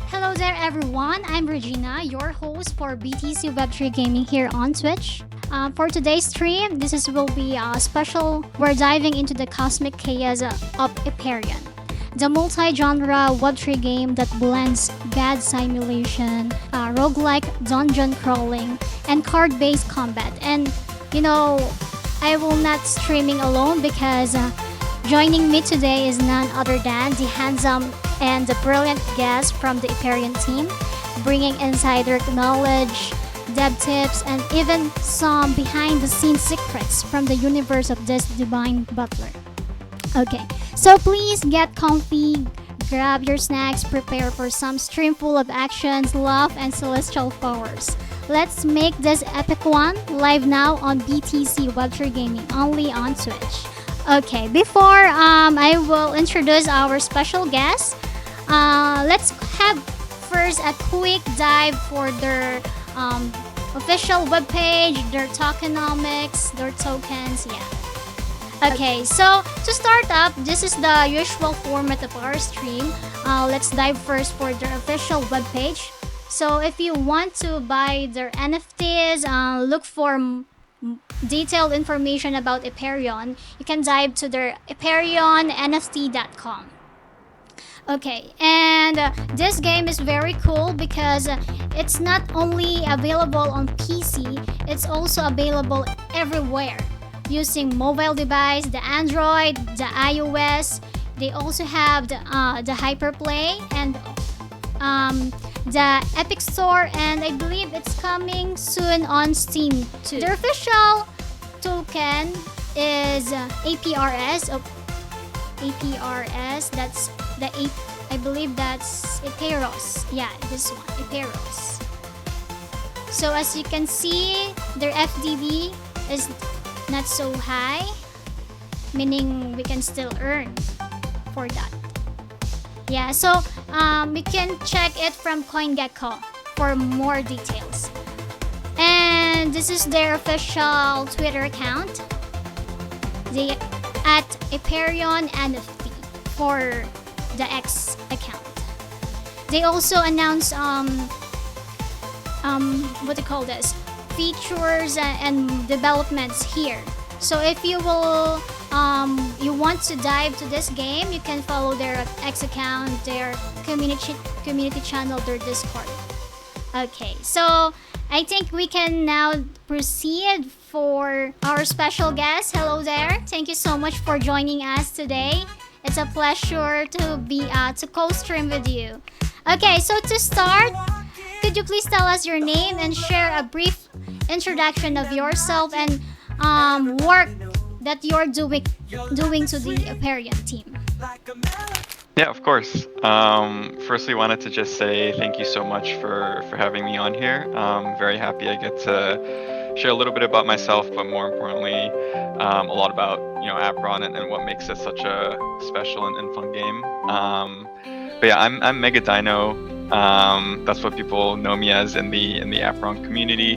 Hello there, everyone. I'm Regina, your host for BTC Web3 Gaming here on Twitch. For today's stream, will be a special. We're diving into the cosmic chaos of Apeiron, the multi-genre Web3 game that blends god simulation, roguelike dungeon crawling, and card-based combat. And you know, I will not streaming alone because joining me today is none other than the handsome and the brilliant guest from the Apeiron team, bringing insider knowledge, dev tips, and even some behind-the-scenes secrets from the universe of this divine butler. Okay, so please get comfy, grab your snacks, prepare for some stream full of actions, love, and celestial powers. Let's make this epic one live now on BTC Web3 Gaming, only on Twitch. Okay, before I will introduce our special guest, let's have first a quick dive for their official webpage, their tokenomics, their tokens, yeah. Okay, so to start up, this is the usual format of our stream. Let's dive first for their official webpage. So if you want to buy their NFTs, look for detailed information about Apeiron, you can dive to their ApeirionNFT.com. Okay, and this game is very cool because it's not only available on PC, it's also available everywhere using mobile device, the Android, the iOS. They also have the Hyperplay and the Epic Store, and I believe it's coming soon on Steam too. Their official token is APRS. APRS. That's I believe that's Apeiros. Yeah, this one, Apeiros. So as you can see, their FDV is not so high, meaning we can still earn for that. Yeah, so you can check it from CoinGecko for more details. And this is their official Twitter account. They at Apeiron NFT for the X account. They also announced what do you call this? Features and developments here. So if you will you want to dive to this game, you can follow their X account, their community channel, their Discord. Okay, so I think we can now proceed for our special guest. Hello there. Thank you so much for joining us today. It's a pleasure to be to co-stream with you. Okay, so to start, could you please tell us your name and share a brief introduction of yourself and work that you're doing to the Apeiron team? Yeah, of course. Firstly, wanted to just say thank you so much for having me on here. Very happy I get to share a little bit about myself, but more importantly, a lot about Apeiron and what makes it such a special and fun game. But yeah, I'm Mega Dino. That's what people know me as in the Apeiron community.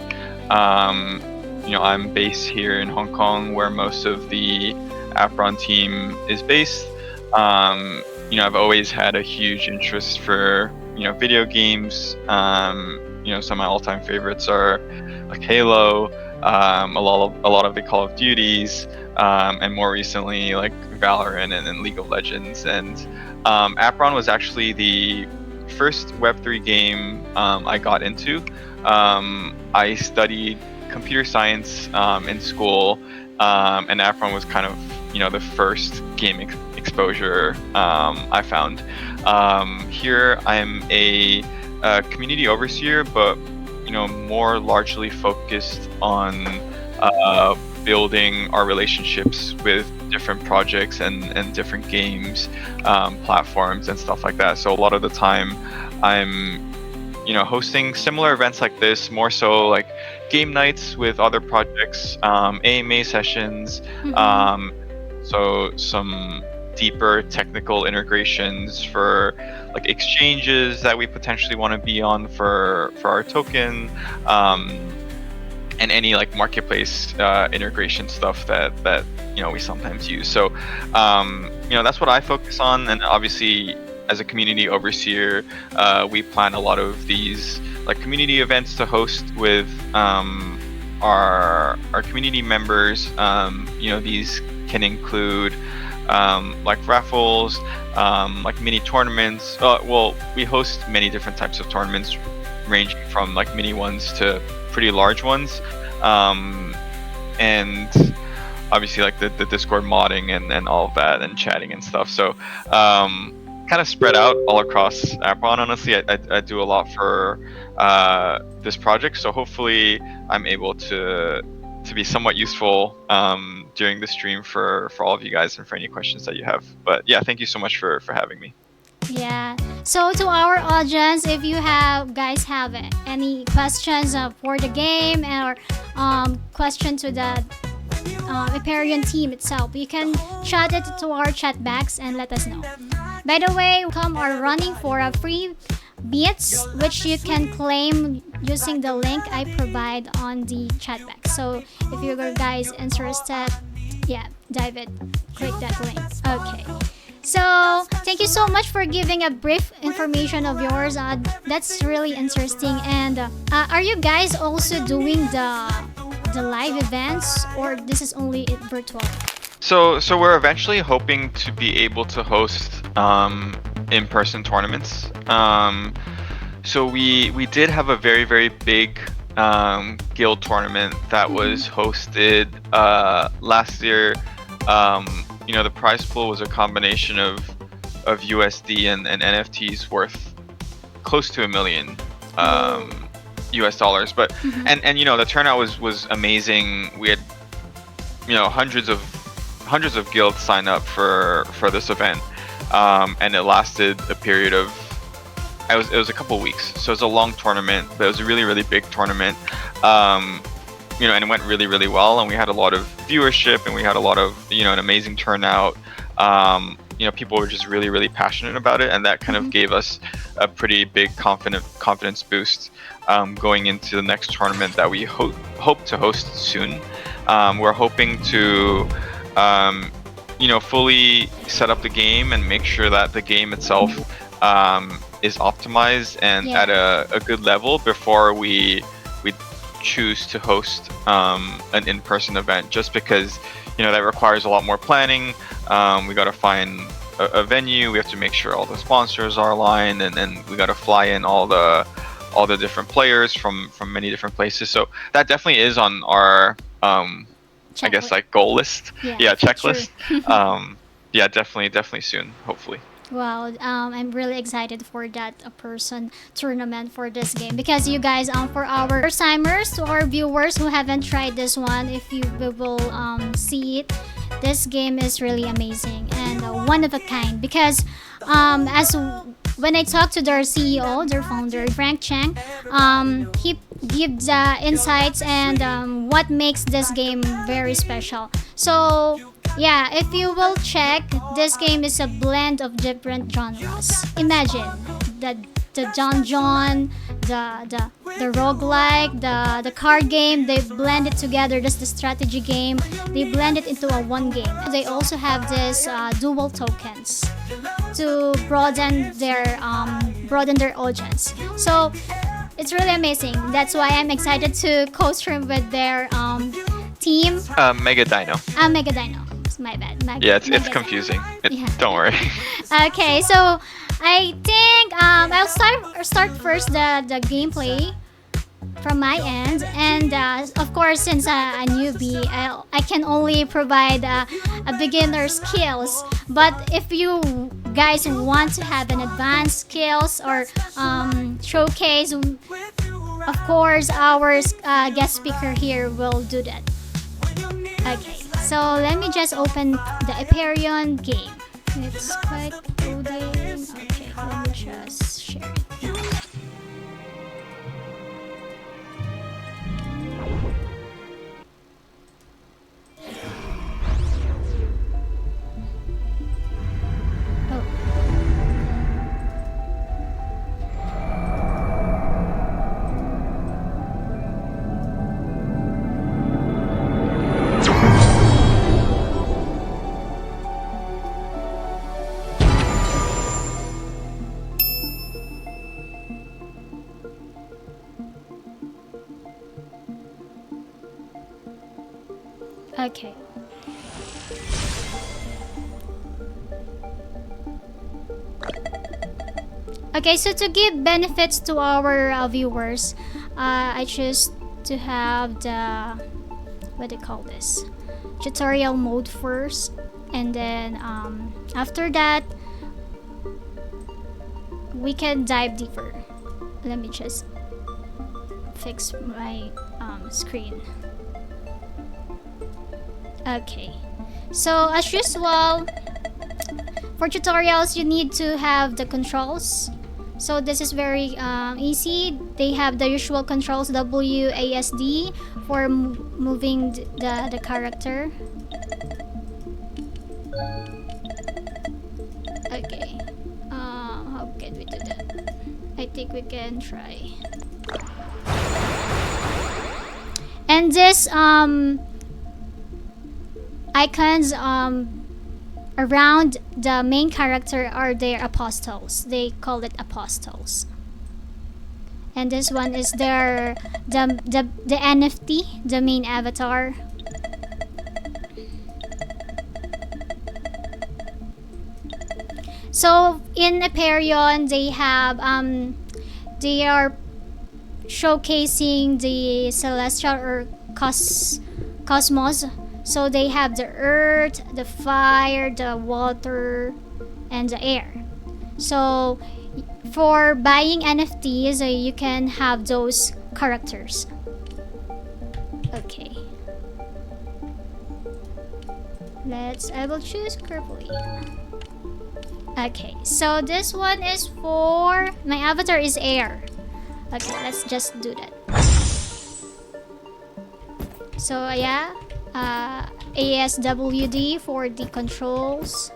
I'm based here in Hong Kong, where most of the Apeiron team is based. I've always had a huge interest for video games. Some of my all-time favorites are like Halo, a lot of the Call of Duties, and more recently like Valorant and League of Legends. And Apeiron was actually the first Web3 game I got into. I studied computer science in school, and Apeiron was kind of the first game exposure I found. Here I'm a community overseer, but more largely focused on building our relationships with different projects and different games, platforms and stuff like that. So a lot of the time I'm hosting similar events like this, more so like game nights with other projects, AMA sessions, so some deeper technical integrations for like exchanges that we potentially want to be on for our token, and any like marketplace integration stuff that we sometimes use. So that's what I focus on, and obviously as a community overseer, we plan a lot of these like community events to host with our community members. These can include like raffles, like mini tournaments. We host many different types of tournaments, ranging from like mini ones to pretty large ones, and obviously like the Discord modding and all of that, and chatting and stuff. So kind of spread out all across Apeiron. Honestly, I do a lot for this project, so hopefully I'm able to be somewhat useful during the stream for all of you guys, and for any questions that you have. But yeah, thank you so much for having me. Yeah. So to our audience, if you guys have any questions for the game, or question to the Apeiron team itself, you can chat it to our chat box and let us know. By the way, come are running for a free bits, which you can claim using the link I provide on the chat box. So if you guys interested, yeah, dive it, click that link. Okay. So thank you so much for giving a brief information of yours. That's really interesting. And are you guys also doing the live events, or this is only virtual? So we're eventually hoping to be able to host in-person tournaments. So we did have a very, very big guild tournament that was hosted last year. The prize pool was a combination of USD and NFTs worth close to $1 million US dollars. But and the turnout was amazing. We had hundreds of guilds sign up for this event, and it lasted a period of it was a couple weeks. So it was a long tournament, but it was a really, really big tournament. And it went really, really well, and we had a lot of viewership, and we had a lot of an amazing turnout. People were just really, really passionate about it, and that kind of gave us a pretty big confidence boost going into the next tournament that we hope to host soon. We're hoping to fully set up the game and make sure that the game itself is optimized and at a good level before we choose to host an in-person event, just because that requires a lot more planning. We got to find a venue, we have to make sure all the sponsors are aligned, and then we got to fly in all the different players from many different places. So that definitely is on our I guess like goal list. Checklist. Yeah, definitely soon, hopefully. Wow, I'm really excited for that person tournament for this game, because you guys, for our first timers, to our viewers who haven't tried this one, if you will see it, this game is really amazing and one of a kind. Because as when I talked to their CEO, their founder, Frank Chang, he gives insights and what makes this game very special. So yeah, if you will check, this game is a blend of different genres. Imagine the dungeon, the roguelike, the card game, they blend it together. That's the strategy game. They blend it into a one game. They also have this dual tokens to broaden their audience. So it's really amazing. That's why I'm excited to co-stream with their team. Mega Dino. Mega Dino. My bad. It's confusing. Don't worry. Okay, so I think I'll start first the gameplay from my end, and of course, since I'm a newbie, I can only provide a beginner skills. But if you guys want to have an advanced skills or showcase, of course, our guest speaker here will do that. Okay. So let me just open the Apeiron game. It's quite loading. Okay, let me just share it now. Okay. Okay, so to give benefits to our viewers, I choose to have the, what do you call this, tutorial mode first, and then after that we can dive deeper. Let me just fix my screen. Okay, so as usual, for tutorials you need to have the controls. So this is very easy. They have the usual controls, W, A, S, D, for moving the character. Okay. How can we do that? I think we can try. And this icons around the main character are their apostles. They call it apostles. And this one is their the NFT, the main avatar. So in Apeiron they are showcasing the celestial or cosmos. So they have the earth, the fire, the water, and the air. So for buying NFTs, you can have those characters. Okay. I will choose carefully. Okay, so this one is for, my avatar is air. Okay, let's just do that. So yeah, ASWD for the controls.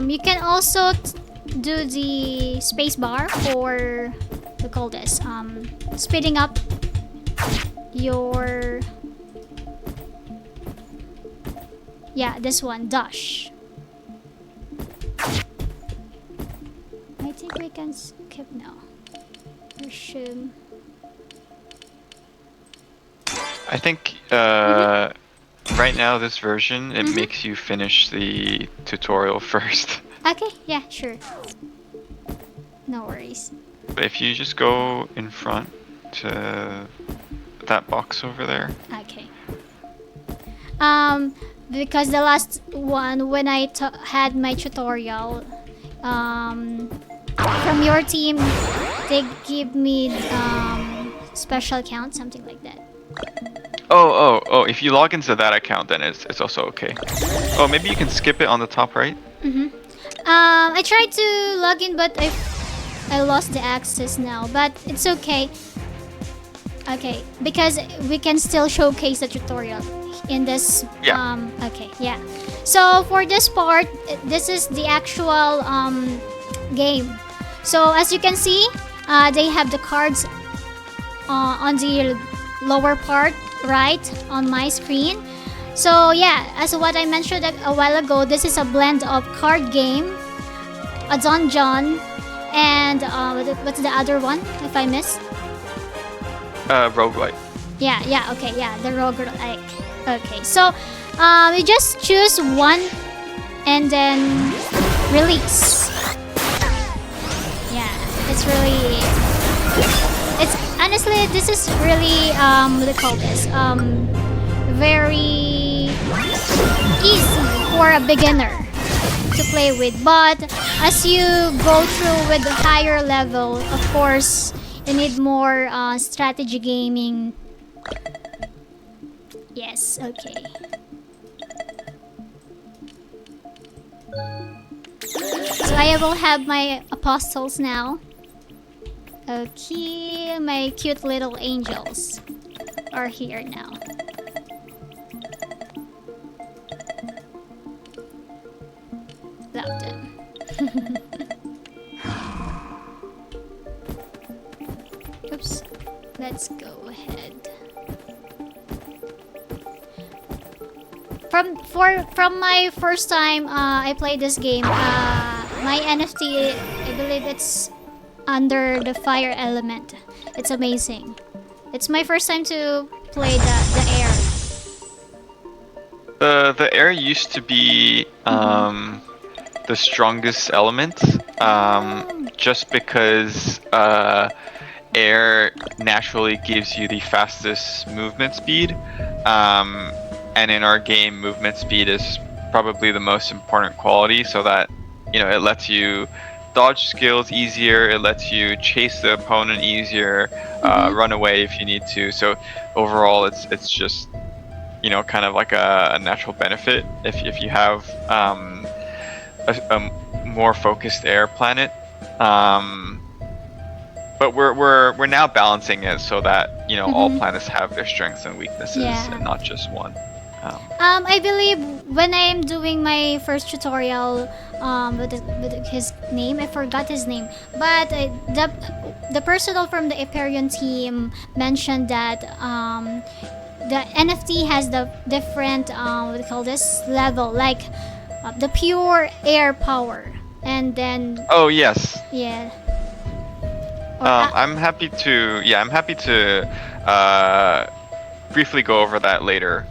You can also do the spacebar for, we call this speeding up your, yeah, this one, dash. I think we can skip now. Resume. I think right now this version it makes you finish the tutorial first. Okay, yeah, sure. No worries. But if you just go in front to that box over there. Okay. Because the last one when I had my tutorial, from your team, they give me special account, something like that. Oh! If you log into that account, then it's also okay. Oh, maybe you can skip it on the top right. I tried to log in, but I lost the access now. But it's okay. Okay, because we can still showcase the tutorial in this. Yeah. Okay, yeah. So for this part, this is the actual game. So as you can see, they have the cards on the lower part right on my screen. So yeah, as what I mentioned a while ago, this is a blend of card game, a dungeon, and what's the other one if I missed? Roguelike. Yeah, okay, yeah, the roguelike. Okay, so we just choose one and then release. Yeah, it's honestly, this is really what do you call this? Very easy for a beginner to play with. But as you go through with the higher level, of course, you need more strategy gaming. Yes, okay. So I will have my apostles now. Okay, my cute little angels are here now. Love them. Oops. Let's let's go ahead. From my first time I played this game, my NFT, I believe it's under the fire element. It's amazing. It's my first time to play the air. The air used to be the strongest element, just because air naturally gives you the fastest movement speed, and in our game, movement speed is probably the most important quality, so that it lets you dodge skills easier, it lets you chase the opponent easier, run away if you need to. So overall, it's just kind of like a natural benefit if you have a more focused air planet. But we're now balancing it so that all planets have their strengths and weaknesses, and not just one. I believe when I'm doing my first tutorial with his name, I forgot his name, but the personnel from the Apeiron team mentioned that the NFT has the different what do you call this level, like the pure air power, and then Oh yes. yeah. I'm happy to briefly go over that later.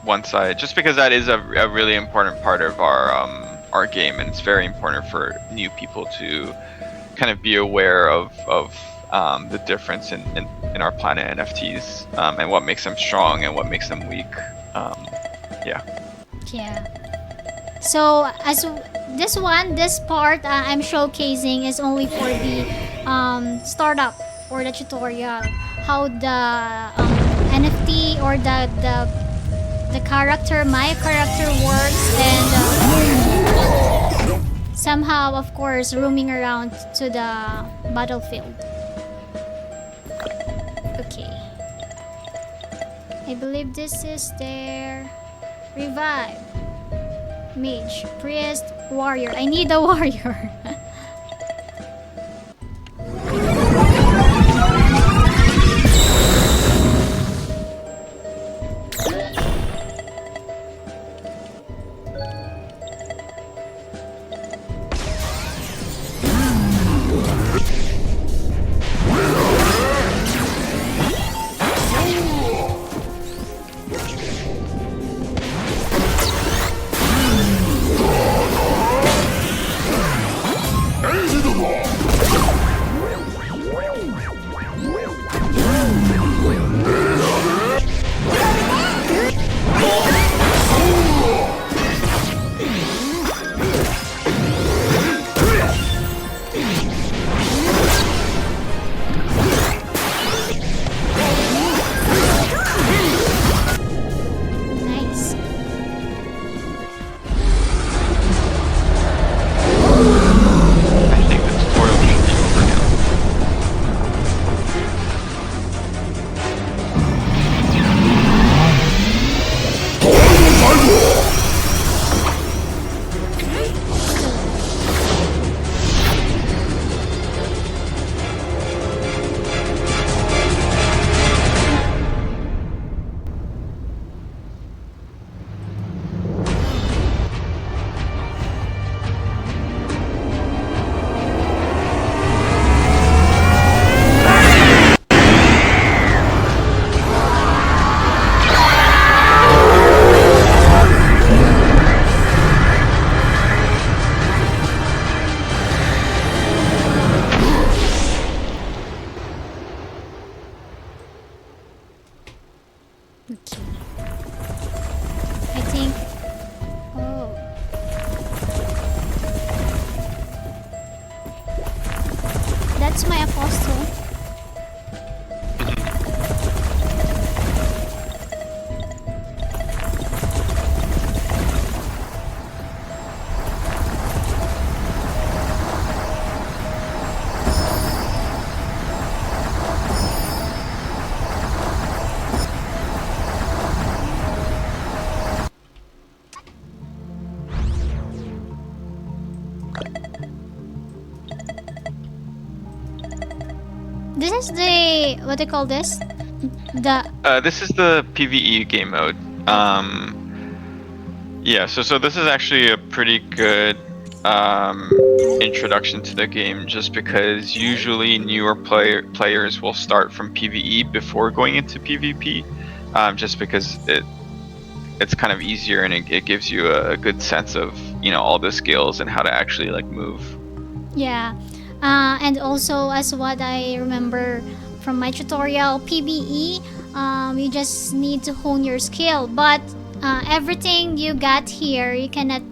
Once just because that is a really important part of our game, and it's very important for new people to kind of be aware of the difference in our planet NFTs, and what makes them strong and what makes them weak. Yeah. So as this part I'm showcasing is only for the startup or the tutorial, how the NFT or the character, my character works, and somehow, of course, roaming around to the battlefield. Okay. I believe this is their revive. Mage, priest, warrior. I need a warrior. this the what do you call this? The This is the PvE game mode. Yeah, so this is actually a pretty good introduction to the game, just because usually newer players will start from PvE before going into PvP, just because it's kind of easier, and it gives you a good sense of, you know, all the skills and how to actually like move. Yeah, and also as what I remember from my tutorial, PvE, you just need to hone your skill. But everything you got here, you cannot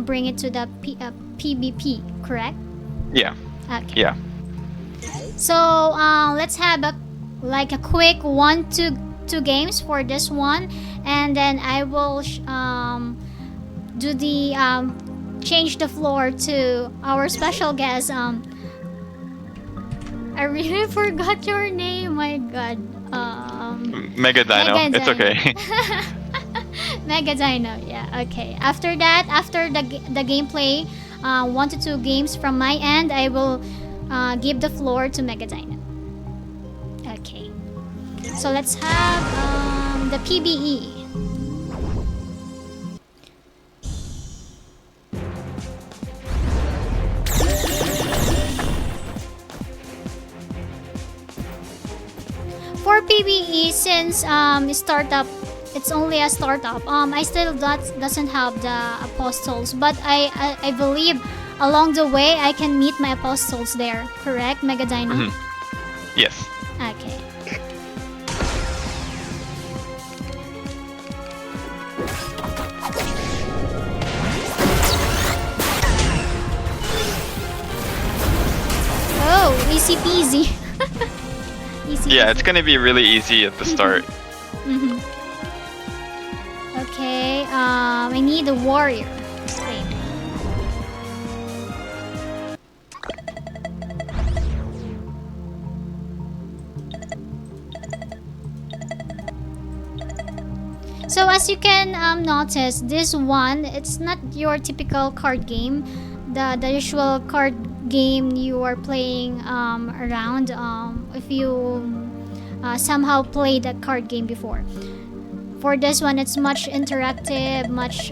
bring it to the PvP, correct? Yeah. Okay. Yeah. So let's have a quick two games for this one, and then I will do the change the floor to our special guest. I really forgot your name. My God. Mega Dino. It's okay. Mega Dino. Yeah. Okay. After that, after the gameplay, 1 to 2 games from my end, I will give the floor to Mega Dino. Okay. So let's have the PBE. For PBE, since startup, it's only a startup. I still doesn't have the apostles, but I believe along the way I can meet my apostles there. Correct, Mega Dino? Mm-hmm. Yes. Okay. Oh, easy peasy. Yeah, it's gonna be really easy at the start. Mm-hmm. Okay, I need a warrior. Wait. So as you can notice, this one, it's not your typical card game. The usual card game you are playing around, if you somehow played a card game before. For this one, it's much interactive, much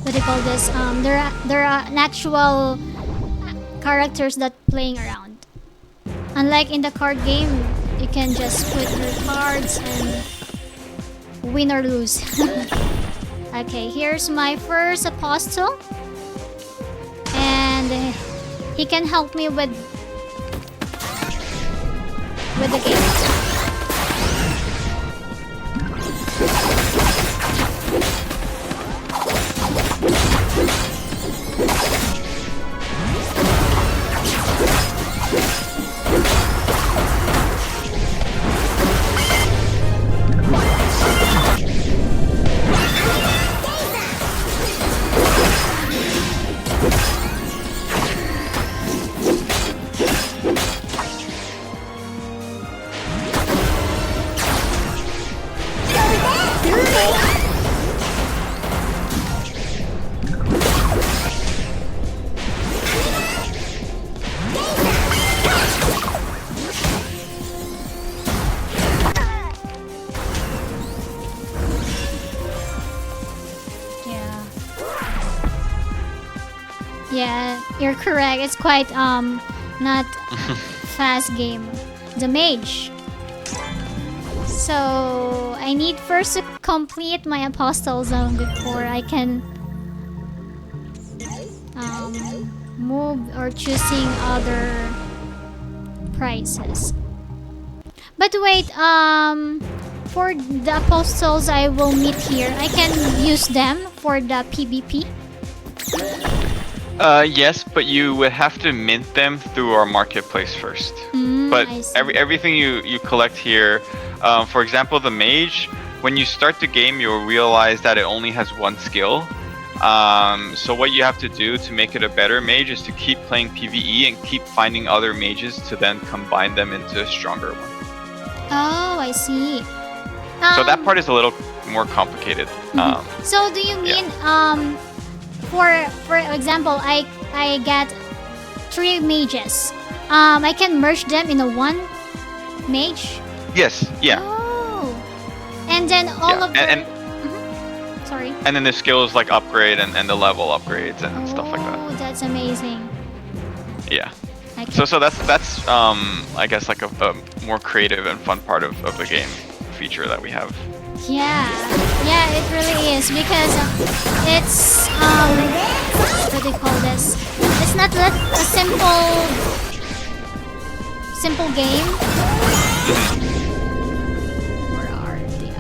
what do you call this? There are an actual characters that playing around. Unlike in the card game, you can just put your cards and win or lose. Okay, here's my first apostle, and he can help me with the game. Yeah, you're correct. It's quite not fast game. The mage. So I need first to complete my apostle zone before I can move or choosing other prizes. But wait, for the apostles I will meet here, I can use them for the PvP. Yes, but you would have to mint them through our marketplace first. But everything you collect here, for example, the mage, when you start the game, you'll realize that it only has one skill. So what you have to do to make it a better mage is to keep playing PvE and keep finding other mages to then combine them into a stronger one. Oh, I see. So that part is a little more complicated. So do you mean for example, I get 3 mages. I can merge them in a one mage. Yes, yeah. Oh, and then all Yeah, of their. and Sorry. and then the skills like upgrade and the level upgrades and stuff like that. Oh, that's amazing. Yeah. Okay. So that's I guess like a more creative and fun part of the game feature that we have. Yeah, it really is because it's what do you call this? It's not like a simple game. Where are the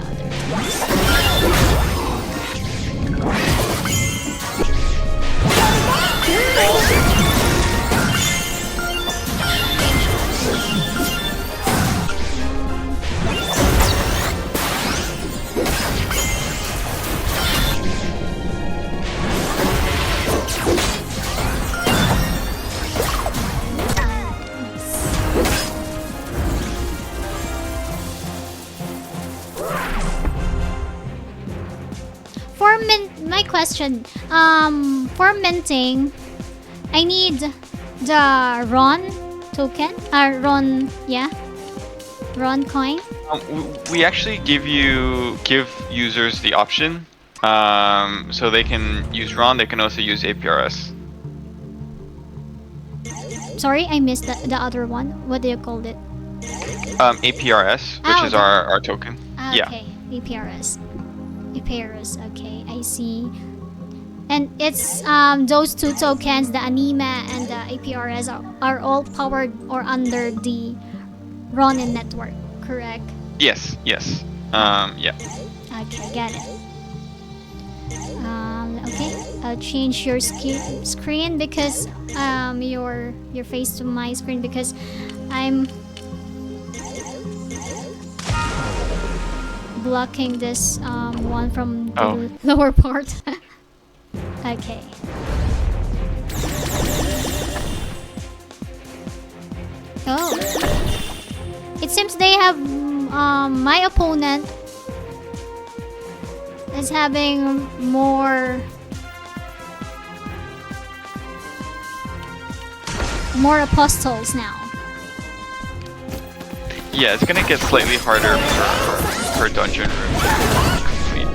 my question, for minting, I need the Ron token, Ron coin. We actually give users the option, so they can use RON. They can also use APRS. Sorry, I missed the other one. What do you call it? APRS, which is our token. Yeah. Okay, APRS. Okay, I see. And it's those two tokens, the Anima and the APRS, are all powered or under the Ronin network, correct? Yes. Yeah. Okay, got it. Okay, I'll change your screen because your face to my screen because I'm blocking this one from the lower part. Okay. Oh, it seems they have my opponent is having more apostles now. Yeah, it's gonna get slightly harder per dungeon room to complete.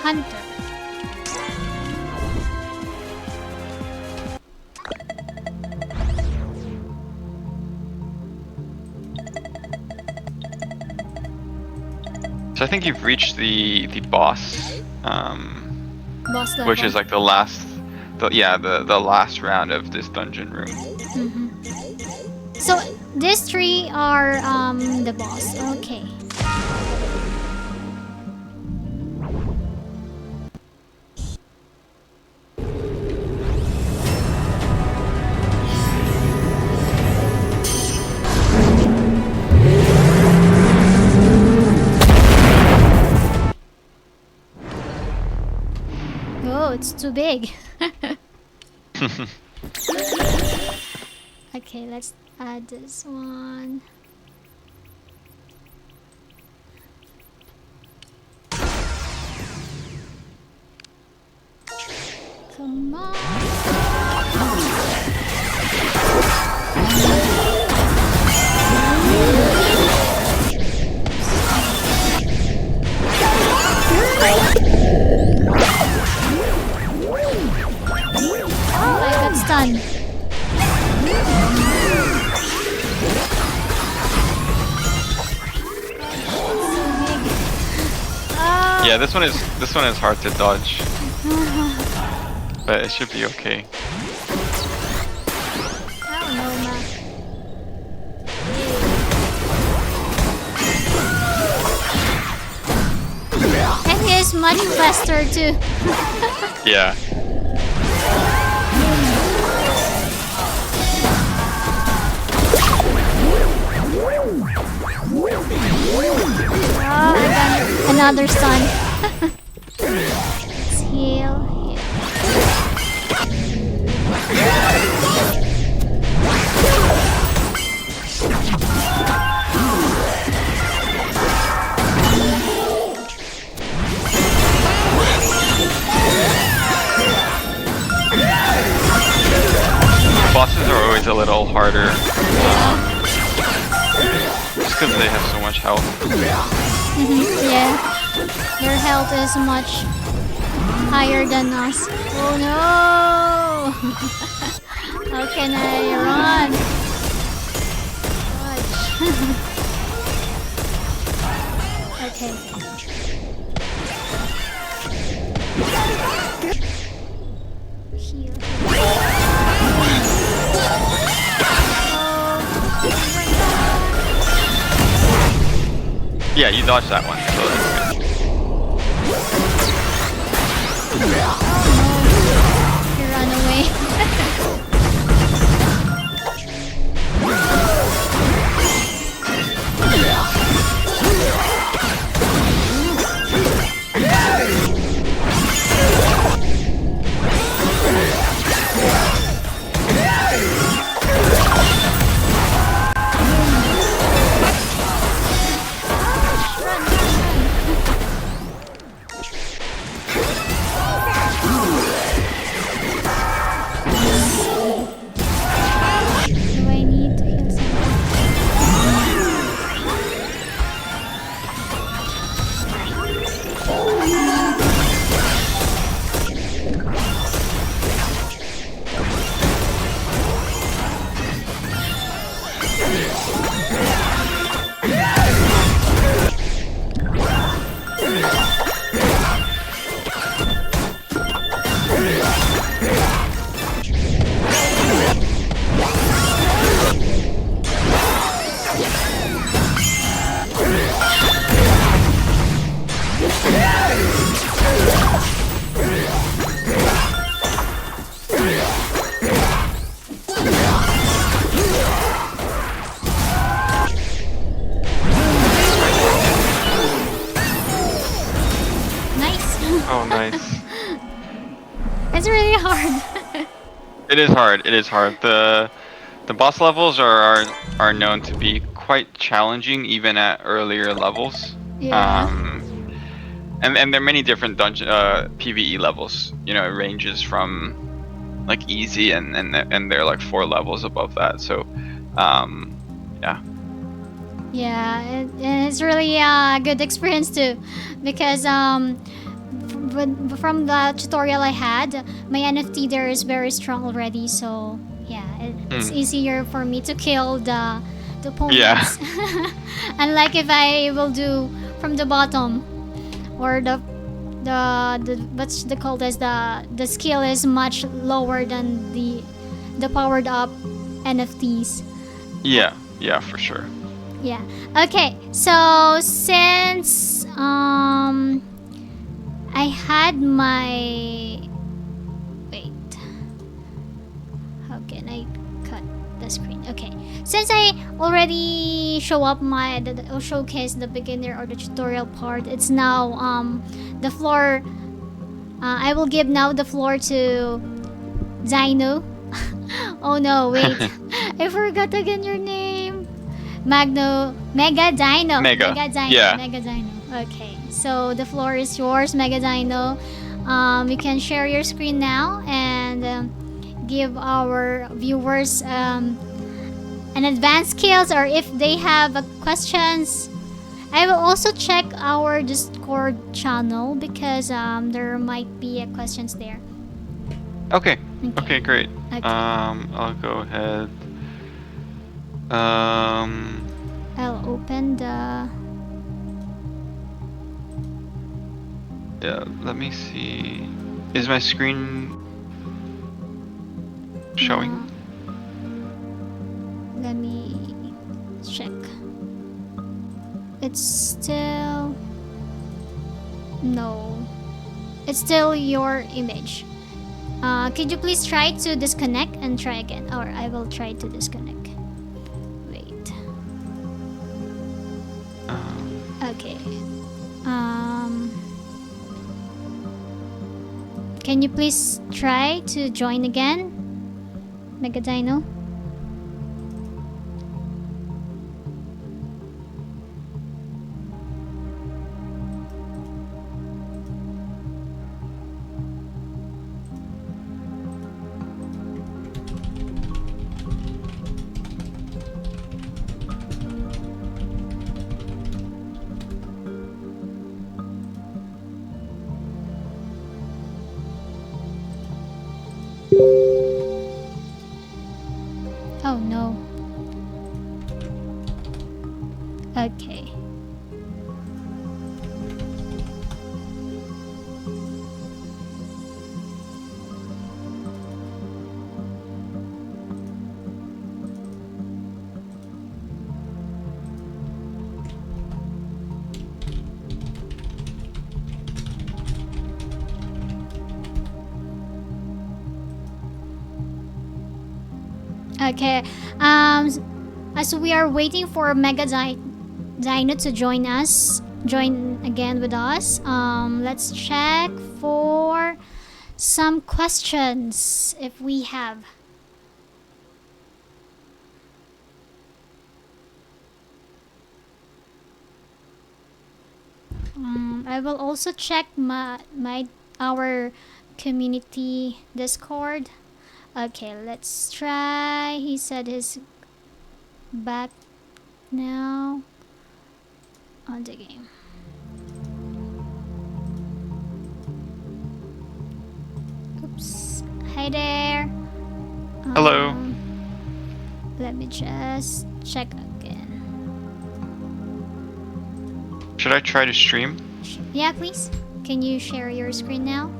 Hunter. So I think you've reached the boss, Boss level. which is like the last round of this dungeon room. So these three are the boss. Okay. Oh, it's too big. Okay, let's add this one. Come on. stun. Yeah, this one is hard to dodge, but it should be okay. I don't know, man. And he is much faster too. Yeah. Oh, I got another stun. Let's heal. Bosses are always a little harder. Yeah. Just because they have so much health. Yeah. Their health is much higher than us. Oh no! How can I run? Okay. Heal. Yeah, you dodged that one, so that's good. You run away. Do I need to heal someone? Nice. Oh, nice. It's really hard. It is hard. It is hard. The boss levels are known to be quite challenging, even at earlier levels. Yeah. And there are many different dungeon PvE levels. You know, it ranges from like easy and there are like 4 levels above that. So, yeah. Yeah, it's really a good experience too, because from the tutorial I had, my NFT there is very strong already. So yeah, it's easier for me to kill the opponents. Yeah. Unlike if I will do from the bottom, or the what's the called as the skill is much lower than the powered up NFTs. Yeah. Yeah, for sure. Yeah. Okay. So since I had my wait. How can I cut the screen? Okay. Since I already show up my showcase the beginner or the tutorial part, it's now the floor. I will give now the floor to Dino. Oh no! Wait, I forgot again your name. Mega Dino. Mega. Dino. Yeah. Mega Dino. Okay, so the floor is yours, Mega Dino. You can share your screen now and give our viewers an advanced skills, or if they have questions. I will also check our Discord channel because there might be questions there. Okay. Okay, great. Okay. I'll go ahead. I'll open the. Yeah, let me see. Is my screen showing? Let me check. It's still. No. It's still your image. Could you please try to disconnect and try again? Or I will try to disconnect. Wait. Okay. Um, can you please try to join again? Mega Dino? Oh no. Okay. Okay. As we are waiting for Dino to join again with us. Let's check for some questions if we have. I will also check my our community Discord. Okay, let's try. He said he's back now on the game. Oops. Hi there. Hello. Let me just check again. Should I try to stream? Yeah, please. Can you share your screen now?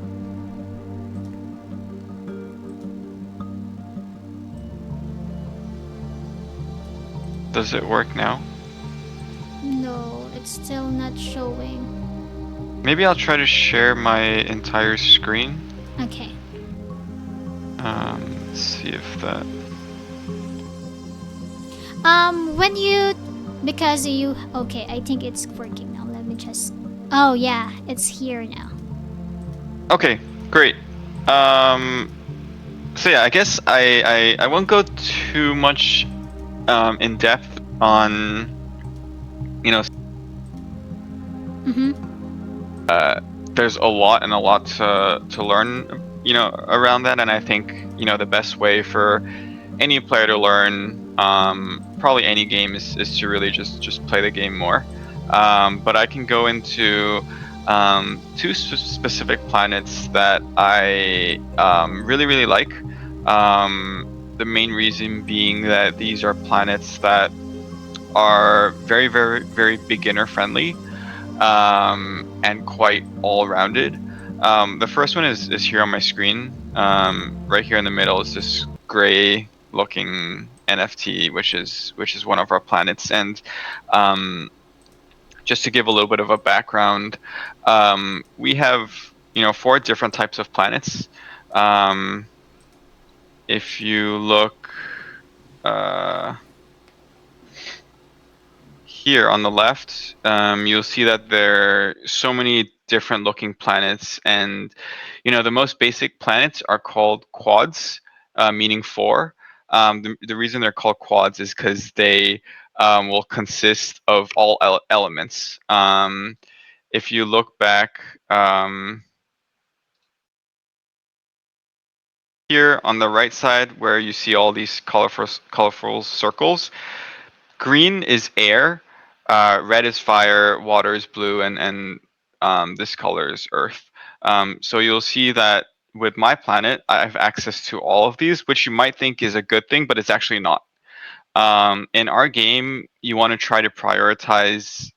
Does it work now? No, it's still not showing. Maybe I'll try to share my entire screen. Okay. Let's see if that. When you. Because you. Okay, I think it's working now. Let me just. Oh, yeah, it's here now. Okay, great. So yeah, I guess I won't go too much in depth on there's a lot to learn around that, and I think the best way for any player to learn probably any game is to really just play the game more. But I can go into two specific planets that I really like. The main reason being that these are planets that are very beginner friendly and quite all-rounded. The first one is here on my screen. Right here in the middle is this gray looking NFT, which is one of our planets. And just to give a little bit of a background, we have 4 different types of planets. If you look here on the left, you'll see that there are so many different looking planets, and the most basic planets are called quads, meaning 4. The reason they're called quads is because they will consist of all elements. If you look back here on the right side, where you see all these colorful circles, green is air, red is fire, water is blue, and this color is earth. So you'll see that with my planet, I have access to all of these, which you might think is a good thing, but it's actually not. In our game, you want to try to prioritize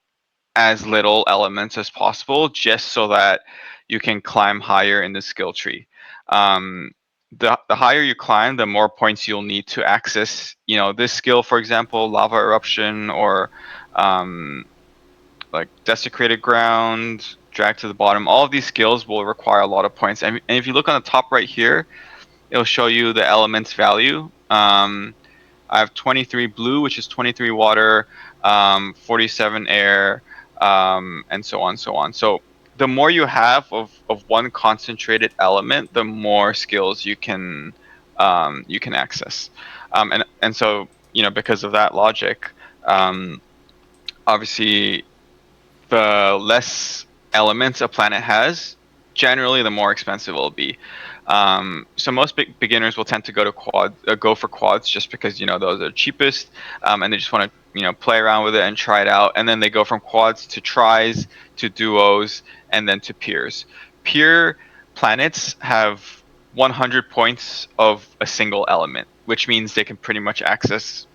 as little elements as possible, just so that you can climb higher in the skill tree. The higher you climb, the more points you'll need to access, this skill, for example, lava eruption, or like desecrated ground, drag to the bottom. All of these skills will require a lot of points. And if you look on the top right here, it'll show you the element's value. I have 23 blue, which is 23 water, 47 air, and so on, so on. So the more you have of one concentrated element, the more skills you can access. And so because of that logic, obviously the less elements a planet has, generally the more expensive it will be. So most beginners will tend to go for quads just because those are cheapest, and they just want to play around with it and try it out. And then they go from quads to tries to duos and then to peers. Peer planets have 100 points of a single element, which means they can pretty much access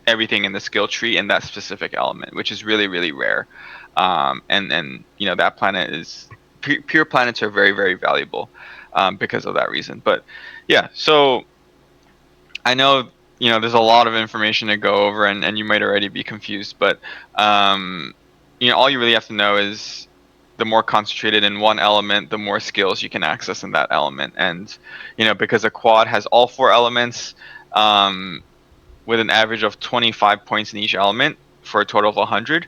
everything in the skill tree in that specific element, which is really, really rare. And that planet is pure planets are very, very valuable because of that reason. But yeah, so I know there's a lot of information to go over, and you might already be confused, but all you really have to know is the more concentrated in one element, the more skills you can access in that element. And because a quad has all four elements, with an average of 25 points in each element for a total of 100,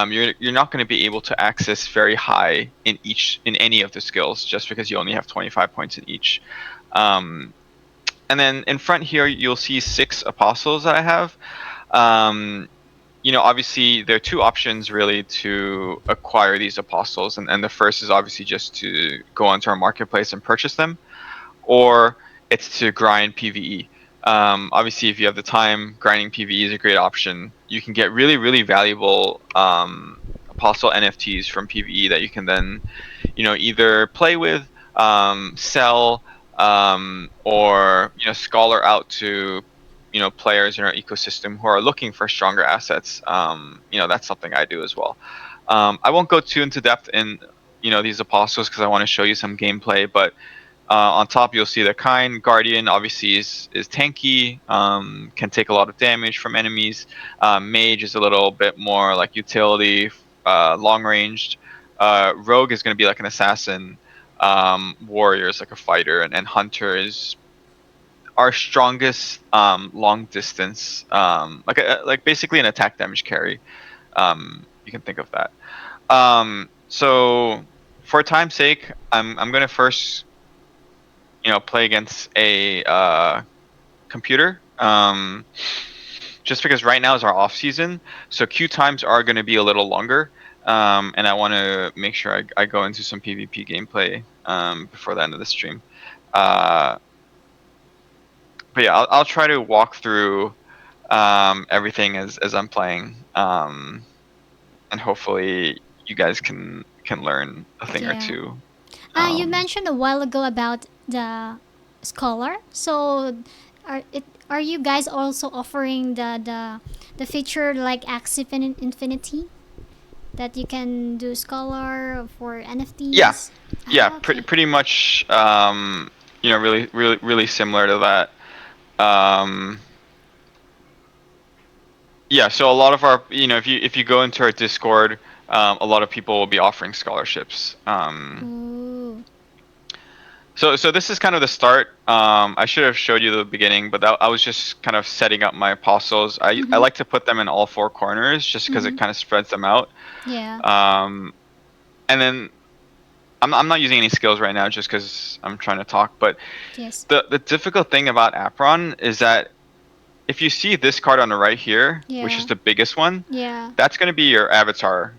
you're not going to be able to access very high in any of the skills just because you only have 25 points in each. And then in front here, you'll see 6 apostles that I have. Obviously there are 2 options really to acquire these apostles, and the first is obviously just to go onto our marketplace and purchase them, or it's to grind PvE. Obviously, if you have the time, grinding PvE is a great option. You can get really, really valuable apostle NFTs from PvE that you can then, either play with, sell, or scholar out to players in our ecosystem who are looking for stronger assets. That's something I do as well. I won't go too into depth in these apostles because I want to show you some gameplay, but on top, you'll see the kind guardian obviously is tanky, can take a lot of damage from enemies. Mage is a little bit more like utility, long ranged. Rogue is going to be like an assassin. Warrior is like a fighter, and hunter is our strongest long distance, like basically an attack damage carry. You can think of that. So for time's sake, I'm gonna first play against a computer. Just because right now is our off season, so queue times are going to be a little longer, and I want to make sure I go into some PvP gameplay before the end of the stream. But yeah, I'll try to walk through everything as I'm playing, and hopefully you guys can learn a thing or Yeah. two. You mentioned a while ago about the scholar. So, are you guys also offering the feature like Axie Infinity that you can do scholar for Yeah, NFTs? yeah, Ah, okay. pretty much. Really, really, really similar to that. Um, yeah, so a lot of our, if you go into our Discord, a lot of people will be offering scholarships. Ooh. So this is kind of the start. I should have showed you the beginning, but I was just kind of setting up my apostles. I Mhm. like to put them in all 4 corners just because it Mhm. kind of spreads them out. Yeah. Um, and then I'm not using any skills right now just because I'm trying to talk. But Yes. the difficult thing about Apeiron is that if you see this card on the right here, which is Yeah. the biggest one, Yeah. that's going to be your avatar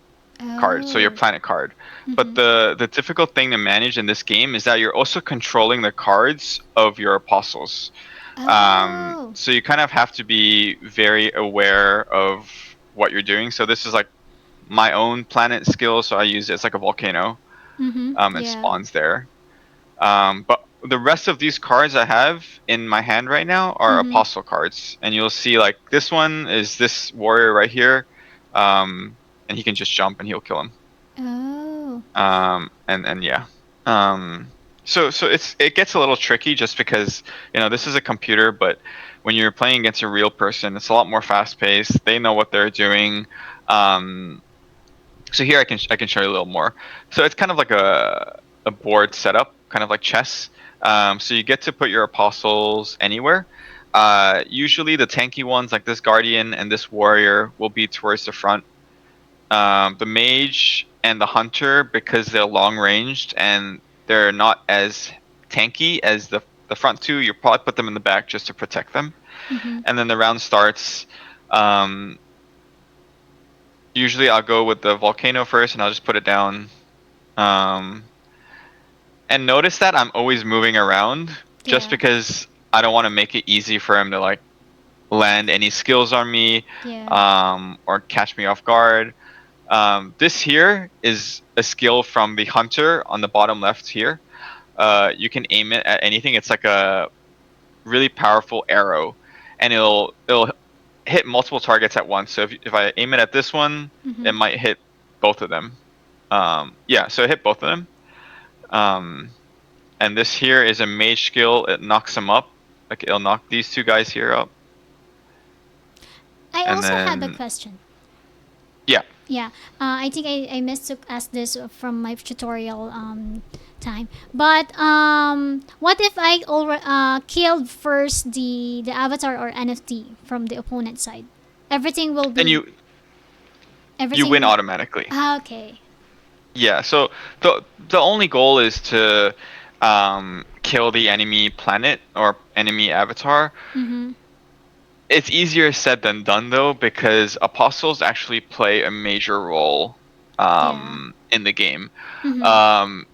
card, so your Oh. planet card. But Mhm. the difficult thing to manage in this game is that you're also controlling the cards of your apostles. Oh. So you kind of have to be very aware of what you're doing. So this is like my own planet skill, so I use it. It's like a volcano, Mhm. and Yeah. spawns there. But the rest of these cards I have in my hand right now are Mm-hmm. apostle cards, and you'll see like this one is this warrior right here, and he can just jump and he'll kill him. Oh. And yeah. Um, so it gets a little tricky just because this is a computer, but when you're playing against a real person, it's a lot more fast paced. They know what they're doing. Um, so here I can show you a little more. So it's kind of like a board setup, kind of like chess. So you get to put your apostles anywhere. Usually the tanky ones like this guardian and this warrior will be towards the front. The mage and the hunter, because they're long ranged and they're not as tanky as the front two, you probably put them in the back just to protect them. Mm-hmm. And then the round starts. Um, Usually I'll go with the volcano first and I'll just put it down. Um, and notice that I'm always moving around just Yeah. because I don't want to make it easy for him to like land any skills on me, Yeah. or catch me off guard. This here is a skill from the hunter on the bottom left here. You can aim it at anything. It's like a really powerful arrow, and it'll hit multiple targets at once. So if I aim it at this one, Mm-hmm. it might hit both of them. Yeah, so it hit both of them. Um, and this here is a mage skill. It knocks them up. Like it'll knock these two guys here up, I and also have a then question. yeah. Yeah, I think I missed to ask this from my tutorial time. But what if I already killed first the avatar or NFT from the opponent side? Everything will Then be you win everything. automatically. Okay. Yeah, so the only goal is to kill the enemy planet or enemy avatar. Mm-hmm. It's easier said than done though, because apostles actually play a major role Yeah. in the game. Mm-hmm. Um,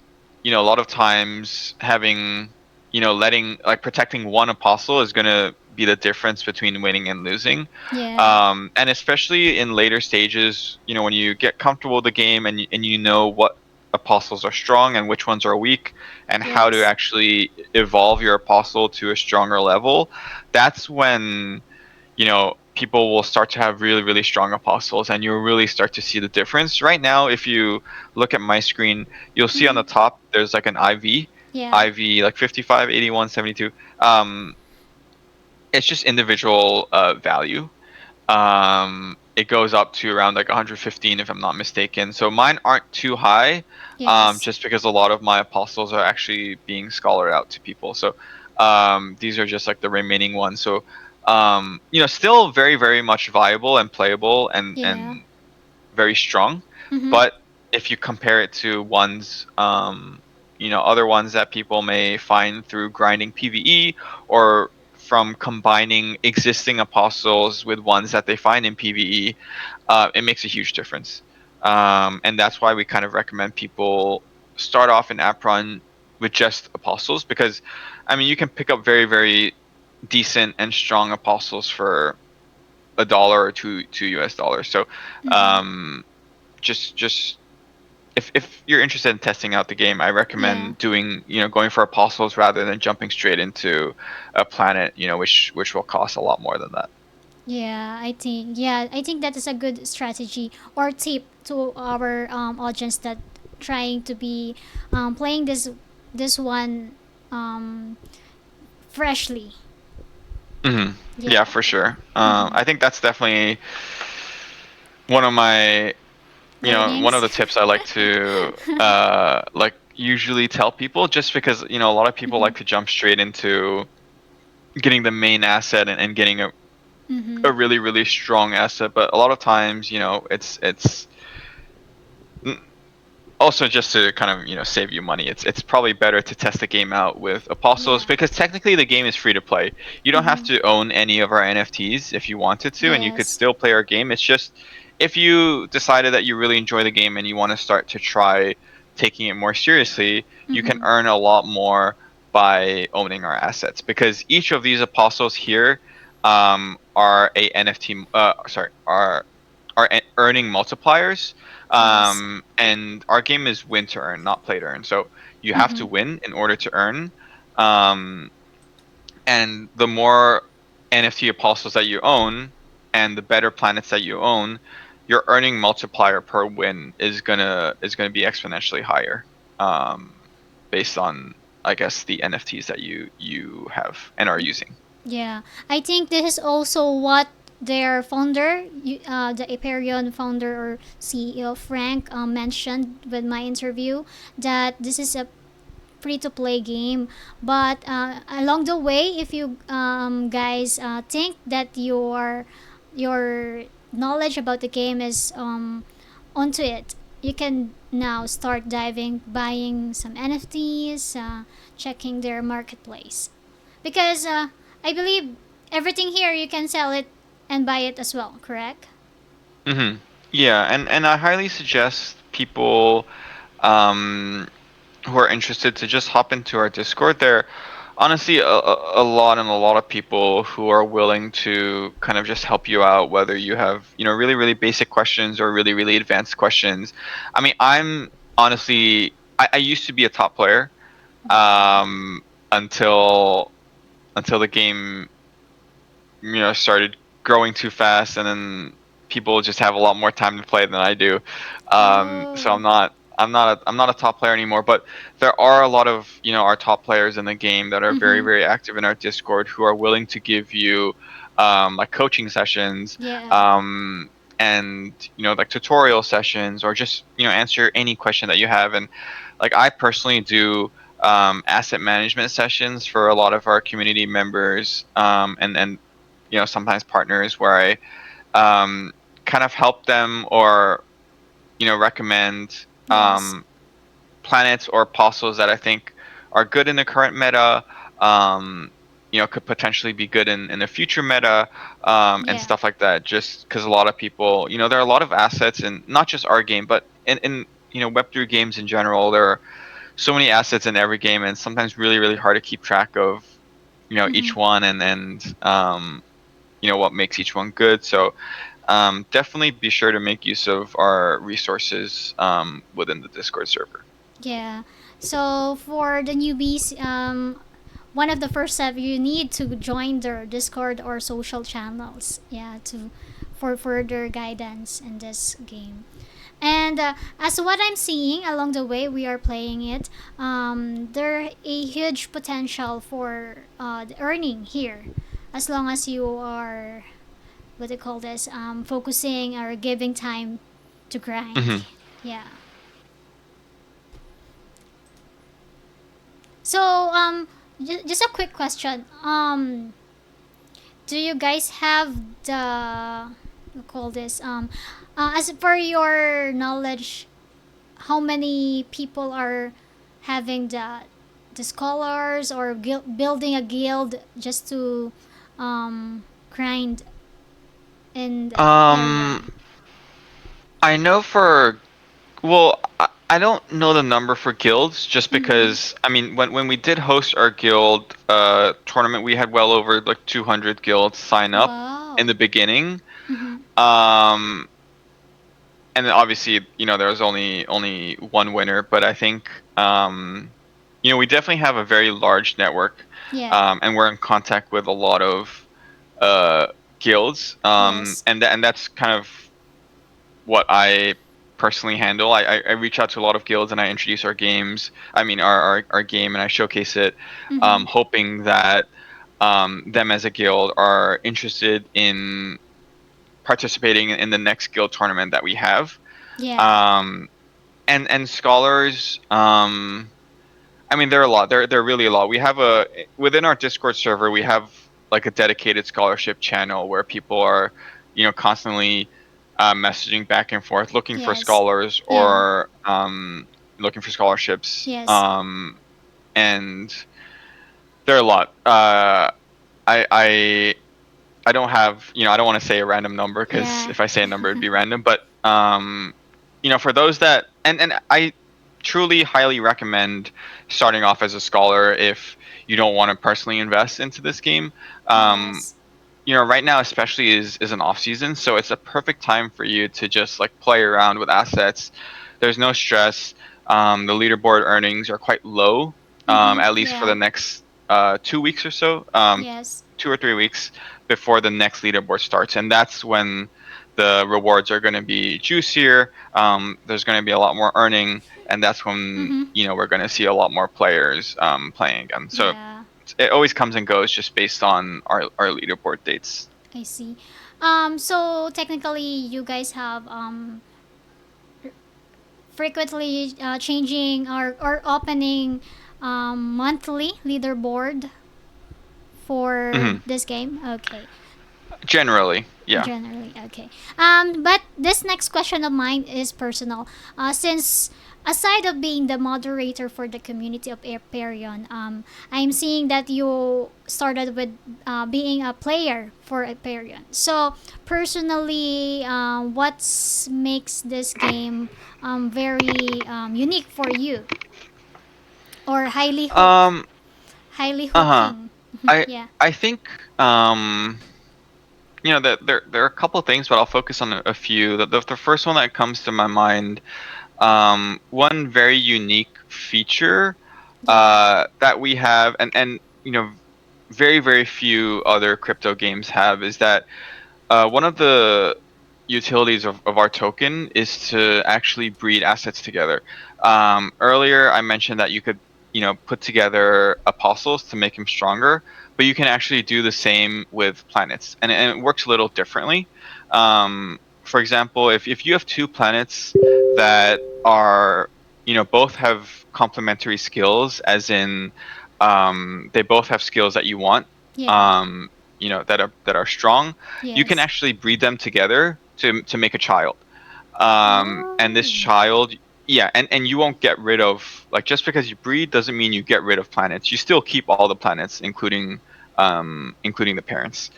a lot of times having, letting like protecting one apostle is gonna be the difference between winning and losing. Yeah. And especially in later stages, when you get comfortable with the game and you know what apostles are strong and which ones are weak, and how to Yes. actually evolve your apostle to a stronger level, that's when people will start to have really, really strong apostles, and you'll really start to see the difference. Right now, if you look at my screen, you'll see on Mm-hmm. the top there's like an IV, Yeah. like 55, 81, 72. It's just individual value. It goes up to around like 115 if I'm not mistaken. So mine aren't too high, Yes. just because a lot of my apostles are actually being scholared out to people. So these are just like the remaining ones. So still very, very much viable and playable Yeah. and very strong. Mm-hmm. But if you compare it to ones, other ones that people may find through grinding PvE, or from combining existing apostles with ones that they find in PvE, it makes a huge difference. And that's why we kind of recommend people start off in Apron with just apostles, because, I mean, you can pick up very, very decent and strong apostles for $1 or two US dollars. So, Mm-hmm. um, just if you're interested in testing out the game, I Yeah. recommend going for apostles rather than jumping straight into a planet, which will cost a lot more than that. I think that is a good strategy or tip to our audience that trying to be playing this one um freshly. Hmm. Yeah, Yeah. for sure. Mm-hmm. I think that's definitely one of my, one of Learnings. the tips I like to like usually tell people, just because a lot of people Mm-hmm. like to jump straight into getting the main asset and getting Mm-hmm. a really, really strong asset. But a lot of times, it's also, just to kind of save you money, it's probably better to test the game out with apostles, Yeah. because technically the game is free to play. You don't have Mm-hmm. to own any of our NFTs if you wanted to, and you could Yes. still play our game. It's just, if you decided that you really enjoy the game and you want to start to try taking it more seriously, you can Mm-hmm. earn a lot more by owning our assets, because each of these apostles here are a NFT, sorry, are earning multipliers. Yes. And our game is win to earn, not play to earn. So You have to Mm-hmm. win in order to earn. Um, and the more NFT apostles that you own, and the better planets that you own, your earning multiplier per win is gonna be exponentially higher, based on, I guess, the NFTs that you have and are using. Yeah, I think this is also what their founder, the Apeiron founder or CEO Frank, mentioned with my interview, that this is a free to play game. But along the way, if you guys think that your knowledge about the game is onto it, you can now start diving, buying some NFTs, checking their marketplace. Because I believe everything here you can sell it and buy it as well, correct? Hmm. Yeah, and I highly suggest people, um, who are interested to just hop into our Discord. There, honestly, a lot and a lot of people who are willing to kind of just help you out, whether you have, really really basic questions or really really advanced questions. I mean, I'm honestly, I used to be a top player, Wow. until the game, started growing too fast, and then people just have a lot more time to play than I do. So Oh. I'm not a top player anymore, but there are a lot of, our top players in the game that are very Mm-hmm. very active in our Discord, who are willing to give you, like coaching sessions, Yeah. um, and like tutorial sessions, or just answer any question that you have. And like, I personally do, asset management sessions for a lot of our community members, and sometimes partners, where I, kind of help them, or recommend, Yes. planets or apostles that I think are good in the current meta, could potentially be good in the future meta, and Yeah. stuff like that. Just because a lot of people, there are a lot of assets, and not just our game, but in Web3 games in general. There are so many assets in every game, and sometimes really really hard to keep track of, Mm-hmm. each one, and what makes each one good. So, definitely be sure to make use of our resources, within the Discord server. Yeah. So for the newbies, one of the first steps you need to join their Discord or social channels. Yeah, to for further guidance in this game. And as what I'm seeing along the way we are playing it, there a huge potential for the earning here, as long as you are what they call this focusing or giving time to grind. Hmm. Yeah. So just a quick question. Do you guys have the we call this as per your knowledge, how many people are having the scholars or building a guild just to grind in the area? Um, I know for well, I don't know the number for guilds, just Mm-hmm. because, I mean, when we did host our guild, tournament, we had well over like 200 guilds sign up in Wow. the beginning. Mm-hmm. Um, and then obviously, there was only one winner, but I think, we definitely have a very large network, Yeah. and we're in contact with a lot of, uh, guilds, Yes. and that's kind of what I personally handle. I reach out to a lot of guilds, and I introduce our games. I mean, our game, and I showcase it, Mm-hmm. hoping that, them as a guild are interested in participating in the next guild tournament that we have. Yeah. Um, and scholars. I mean, there are a lot. There are really a lot. We have within our Discord server, we have like a dedicated scholarship channel where people are, constantly, messaging back and forth, looking for Yes. scholars, Yeah. or, looking for scholarships. Yes. And there are a lot. I I I don't have, I don't want to say a random number, because Yeah. if I say a number, it'd be random. But, for those that, and I truly highly recommend starting off as a scholar if you don't want to personally invest into this game. Um, Yes. right now especially is an off season, so it's a perfect time for you to just like play around with assets. There's no stress. the leaderboard earnings are quite low, Mm-hmm. at least for Yeah. the next 2 weeks or so, Yes. 2 or 3 weeks before the next leaderboard starts, and that's when the rewards are going to be juicier. There's going to be a lot more earning, and that's when Mm-hmm. we're going to see a lot more players playing again. So Yeah. it always comes and goes just based on our leaderboard dates. I see. So technically, you guys have frequently changing or opening monthly leaderboard for Hmm. this game. Okay. Generally, yeah. Generally, okay. But this next question of mine is personal. Since aside of being the moderator for the community of Apeiron, I'm seeing that you started with being a player for Apeiron. So personally, what makes this game very unique for you or Um. highly Uh huh. hooking? I Yeah. I think um that there are a couple of things, but I'll focus on a few. The first one that comes to my mind, one very unique feature Yeah. that we have, and very very few other crypto games have, is that one of the utilities of our token is to actually breed assets together. Earlier, I mentioned that you could, put together apostles to make him stronger, but you can actually do the same with planets, and it works a little differently. For example, if you have two planets that are, both have complementary skills, as in, they both have skills that you want, Yeah. um, that are strong, you can Yes. actually breed them together to make a child. And this Oh. child, yeah, and you won't get rid of, like, just because you breed doesn't mean you get rid of planets. You still keep all the planets, including the parents.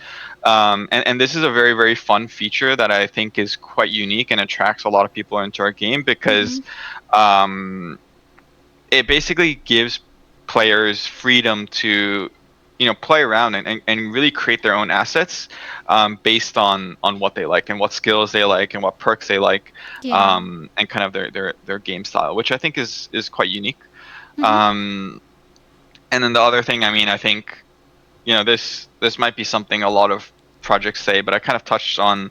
And this is a very very fun feature that I think is quite unique and attracts a lot of people into our game, Mm-hmm. because um, it basically gives players freedom to play around and really create their own assets, based on what they like and what skills they like and what perks they like, Yeah. and kind of their game style, which I think is quite unique. Mm-hmm. um, and then the other thing, I mean, I think this might be something a lot of projects say, but I kind of touched on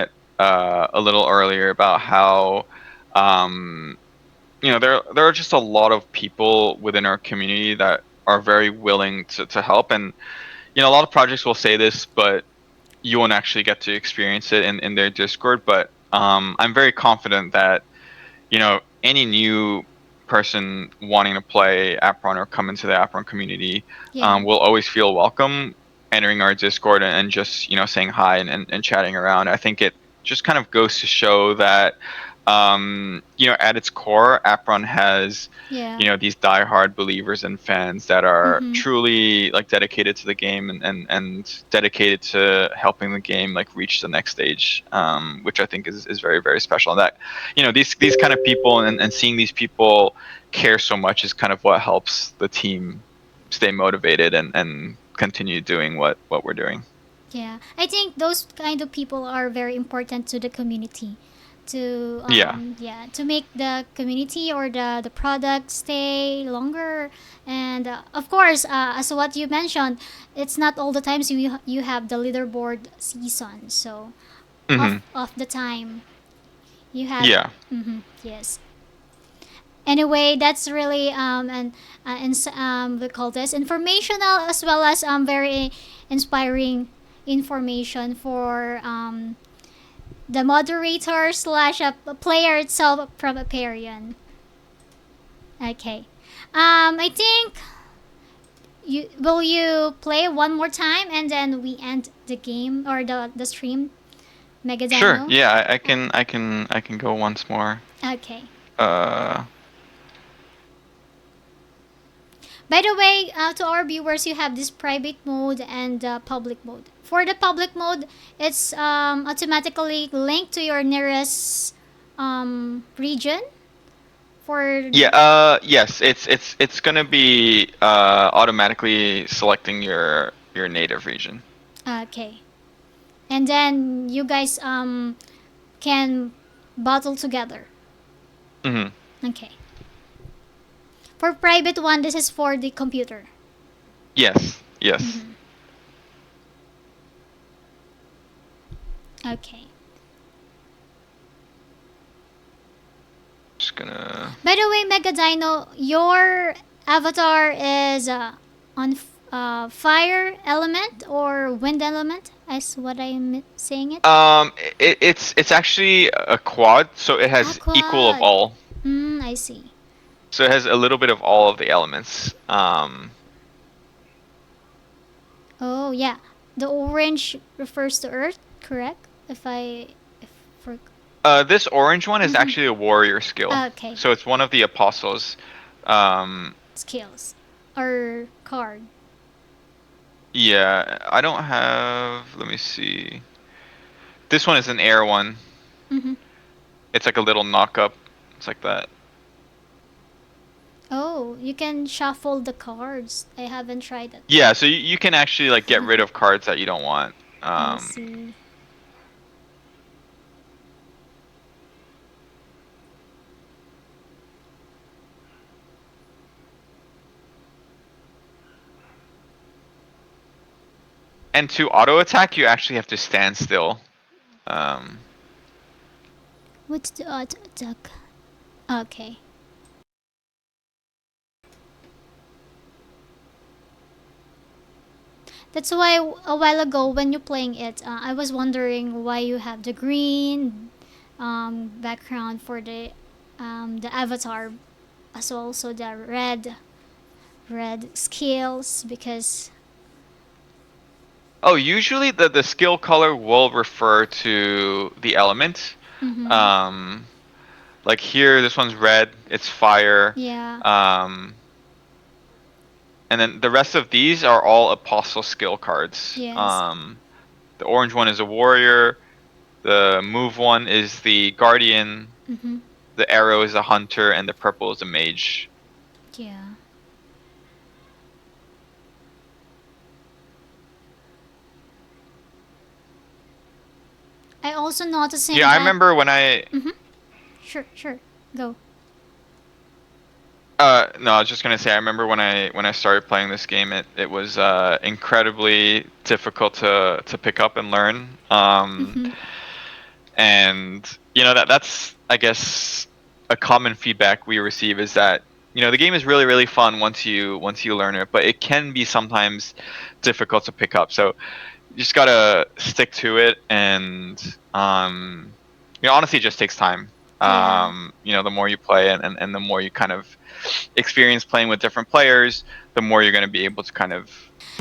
it a little earlier, about how um, there are just a lot of people within our community that are very willing to help. And a lot of projects will say this, but you won't actually get to experience it in their Discord. But I'm very confident that any new person wanting to play Apron or come into the Apron community Yeah. will always feel welcome entering our Discord and just saying hi and chatting around. I think it just kind of goes to show that at its core, Apron has Yeah. these diehard believers and fans that are Mm-hmm. truly, like, dedicated to the game, and dedicated to helping the game, like, reach the next stage, which I think is very very special. And that these kind of people, and seeing these people care so much, is kind of what helps the team stay motivated and continue doing what we're doing. Yeah. I think those kind of people are very important to the community. To Yeah. yeah, to make the community or the product stay longer, and of course, as what you mentioned, it's not all the times you have the leaderboard season. So Hmm. of the time you have. Yeah. Mm-hmm, yes. Anyway, that's really we call this informational, as well as very inspiring information for the moderator slash a player itself from Apeiron. Okay. I think you play one more time and then we end the game or the stream, Mega Sure. Dino. Yeah, I Uh, can I can I can go once more. okay. Uh, By the way, to our viewers, you have this private mode and public mode. For the public mode, it's automatically linked to your nearest region. For yeah. Yes. It's gonna be automatically selecting your native region. okay, and then you guys can battle together. Hmm. Okay. For private one, this is for the computer. Yes. Yes. Mm-hmm. Okay. Just gonna. By the way, Mega Dino, your avatar is on fire element or wind element, as what I'm saying it. It's actually a quad, so it has equal of Quad. all. I see. So it has a little bit of all of the elements. Oh yeah, the orange refers to Earth, correct? If for This orange one is Mhm. actually a warrior skill. Okay. So it's one of the apostles. Skills or card. Yeah, I don't have. Let me see. This one is an air one. Mm-hmm. It's like a little knock-up. It's like that. Oh, you can shuffle the cards. I haven't tried it. Yeah, so you can actually like get rid of cards that you don't want. I see. And to auto attack, you actually have to stand still. Um, What's the auto attack? Okay. That's why a while ago when you're playing it, I was wondering why you have the green background for the avatar, as well also the red skills because. oh, usually the skill color will refer to the element. Mm-hmm. Like here, this one's red. It's fire. Yeah. And then the rest of these are all apostle skill cards. Yes. The orange one is a warrior. The move one is the guardian. Mm-hmm. The arrow is a hunter, and the purple is a mage. Yeah. I also noticing Yeah, that. I remember when I. Mm-hmm. Sure. Go. No, I was just gonna say I remember when I started playing this game, it was incredibly difficult to pick up and learn. Mm-hmm. And that's I guess a common feedback we receive is that the game is really really fun once you learn it, but it can be sometimes difficult to pick up. So you just gotta stick to it, and honestly, it just takes time. Yeah. The more you play and the more you kind of experience playing with different players, the more you're going to be able to kind of.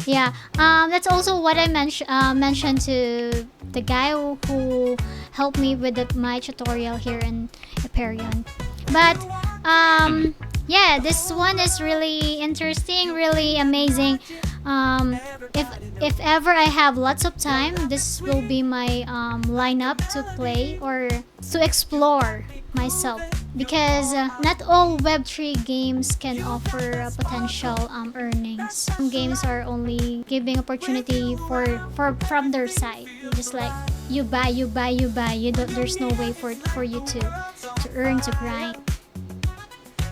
Yeah. That's also what I mentioned to the guy who helped me with my tutorial here in Apeiron. But yeah, this one is really interesting, really amazing. Um, if ever I have lots of time, this will be my lineup to play or to explore myself because not all Web3 games can offer potential earnings. Some games are only giving opportunity for from their side, just like you buy, you buy, you buy. You don't. There's no way for you to earn to grind.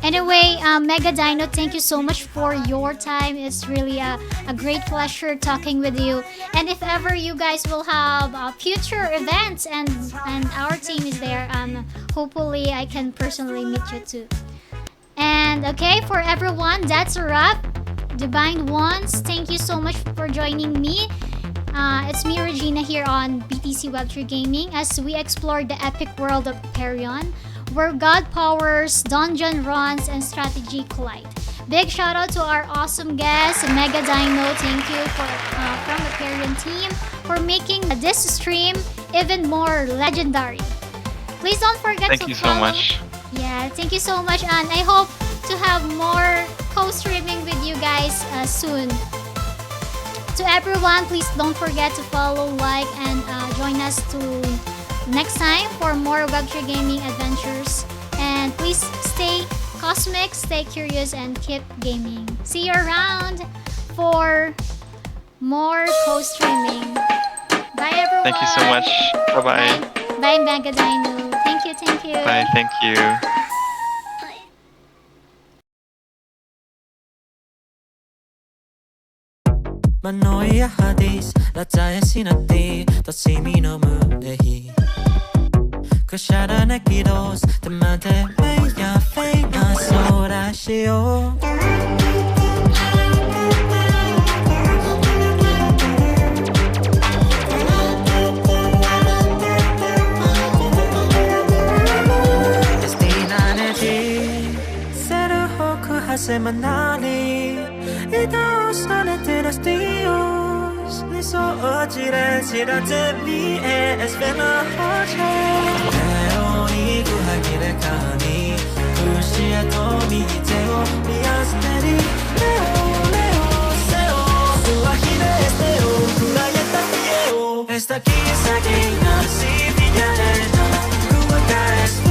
Anyway, Mega Dino, thank you so much for your time. It's really a great pleasure talking with you. And if ever you guys will have future events and our team is there, hopefully I can personally meet you too. And okay, for everyone, that's a wrap. Divine Ones, thank you so much for joining me. It's me, Regina, here on BTC Web3 Gaming as we explore the epic world of Apeiron, where God powers, dungeon runs, and strategy collide. Big shout out to our awesome guest, Mega Dino. Thank you from the Apeiron team for making this stream even more legendary. Please don't forget Thank to you so follow. much. Yeah, thank you so much, and I hope to have more co-streaming with you guys soon. To everyone, please don't forget to follow, like, and join us to next time for more Web3 gaming adventures. And please stay cosmic, stay curious, and keep gaming. See you around for more co-streaming. Bye, everyone. Thank you so much. Bye bye. Bye, Mega Dino. Thank you. Bye. Thank you. Manoia hadis La tae sinati Totsimi no munehi Kushara nekidos Temate meia feina Sora shio Semanali Ito solamente los tíos Ni so ochire Sirate mi es vena hoche Pero ni kuhagire kani Kushia to mi teo Mi asteri Leo, leo, seo Suahire esteo Kurayeta fieo Esta quizá que nací Villarena Kuaka es